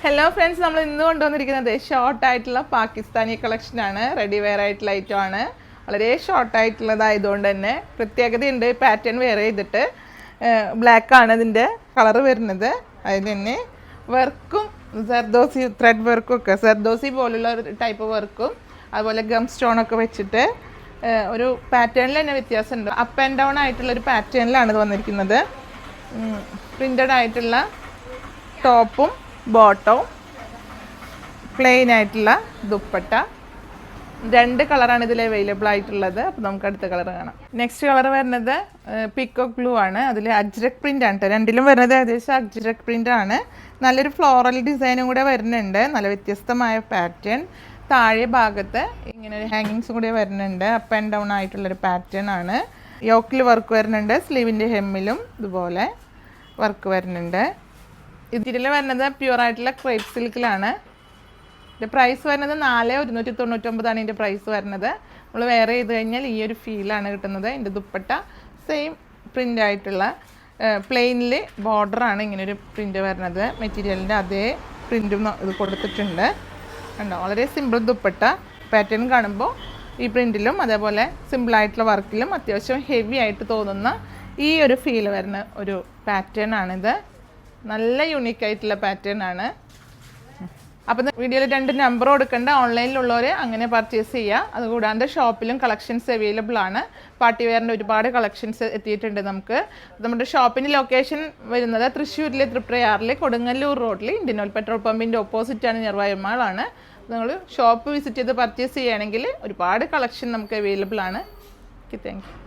Hello friends, നമ്മൾ ഇന്ന് കൊണ്ടുവന്നിരിക്കുന്നത് ഷോർട്ടായിട്ടുള്ള പാകിസ്ഥാനി കളക്ഷനാണ്. റെഡി വെയർ ആയിട്ടുള്ള ഐറ്റം ആണ്. വളരെ ഷോർട്ടായിട്ടുള്ളതായതുകൊണ്ട് തന്നെ പ്രത്യേകതയുണ്ട്. പാറ്റേൺ വെയർ ചെയ്തിട്ട് ബ്ലാക്കാണ് ഇതിൻ്റെ കളറ് വരുന്നത്. അതിൽ തന്നെ വർക്കും സർദോസി ത്രെഡ് വർക്കും ഒക്കെ സർദോസി പോലുള്ള ഒരു ടൈപ്പ് വർക്കും അതുപോലെ ഗം സ്റ്റോണൊക്കെ വെച്ചിട്ട് ഒരു പാറ്റേണിൽ തന്നെ വ്യത്യാസമുണ്ട്. അപ്പ് ആൻഡ് ഡൗൺ ആയിട്ടുള്ളൊരു പാറ്റേണിലാണ് ഇത് വന്നിരിക്കുന്നത്. പ്രിൻ്റഡ് ആയിട്ടുള്ള ടോപ്പും ബോട്ടവും പ്ലെയിൻ ആയിട്ടുള്ള ദുപ്പട്ട. 2 കളറാണ് ഇതിൽ അവൈലബിൾ ആയിട്ടുള്ളത്. അപ്പോൾ നമുക്ക് അടുത്ത കളർ കാണാം. നെക്സ്റ്റ് കളർ വരുന്നത് പീക്കോക്ക് ബ്ലൂ ആണ്. അതിൽ അജ്രക് പ്രിൻ്റ് ആണ്. രണ്ടിലും വരുന്നത് ഏകദേശം അജ്രക് പ്രിൻ്റ് ആണ്. നല്ലൊരു ഫ്ലോറൽ ഡിസൈനും കൂടെ വരുന്നുണ്ട്. നല്ല വ്യത്യസ്തമായ പാറ്റേൺ. താഴെ ഭാഗത്ത് ഇങ്ങനെ ഒരു ഹാങ്ങിങ്സും കൂടെ വരുന്നുണ്ട്. അപ്പ് ആൻഡ് ഡൗൺ ആയിട്ടുള്ളൊരു പാറ്റേൺ ആണ്. യോക്കിൽ വർക്ക് വരുന്നുണ്ട്. സ്ലീവിൻ്റെ ഹെമ്മിലും ഇതുപോലെ വർക്ക് വരുന്നുണ്ട്. ഇതിൽ വരുന്നത് പ്യുവറായിട്ടുള്ള ക്രേപ്പ് സിൽക്കിലാണ്. ഇതിൻ്റെ പ്രൈസ് വരുന്നത് 4,199 ഇതിൻ്റെ പ്രൈസ് വരുന്നത്. നമ്മൾ വെയർ ചെയ്ത് കഴിഞ്ഞാൽ ഈ ഒരു ഫീലാണ് കിട്ടുന്നത്. ഇതിൻ്റെ ദുപ്പട്ട സെയിം പ്രിൻ്റ് ആയിട്ടുള്ള പ്ലെയിനിൽ ബോർഡറാണ് ഇങ്ങനൊരു പ്രിൻ്റ് വരുന്നത്. മെറ്റീരിയലിൻ്റെ അതേ പ്രിൻറ്റും ഇത് കൊടുത്തിട്ടുണ്ട്. കണ്ടോ, വളരെ സിമ്പിൾ ദുപ്പട്ട. പാറ്റേൺ കാണുമ്പോൾ ഈ പ്രിൻറ്റിലും അതേപോലെ സിമ്പിളായിട്ടുള്ള വർക്കിലും അത്യാവശ്യം ഹെവി ആയിട്ട് തോന്നുന്ന ഈ ഒരു ഫീൽ വരുന്ന ഒരു പാറ്റേൺ ആണിത്. നല്ല യുണീക്കായിട്ടുള്ള പാറ്റേൺ ആണ്. അപ്പം വീഡിയോയിൽ 2 നമ്പർ കൊടുക്കേണ്ട. ഓൺലൈനിലുള്ളവർ അങ്ങനെ പർച്ചേസ് ചെയ്യുക. അതുകൂടാണ്ട് ഷോപ്പിലും കളക്ഷൻസ് അവൈലബിൾ ആണ്. പാർട്ടി വെയറിൻ്റെ ഒരുപാട് കളക്ഷൻസ് എത്തിയിട്ടുണ്ട്. നമ്മുടെ ഷോപ്പിൻ്റെ ലൊക്കേഷൻ വരുന്നത് തൃശ്ശൂരിലെ തൃപ്രയാറിലെ കൊടുങ്ങല്ലൂർ റോഡിൽ ഇന്ത്യൻ ഓയിൽ പെട്രോൾ പമ്പിൻ്റെ ഓപ്പോസിറ്റാണ്, നിയർബൈ മാളാണ്. നിങ്ങൾ ഷോപ്പ് വിസിറ്റ് ചെയ്ത് പർച്ചേസ് ചെയ്യുകയാണെങ്കിൽ ഒരുപാട് കളക്ഷൻ നമുക്ക് അവൈലബിൾ ആണ്. Okay, thank you.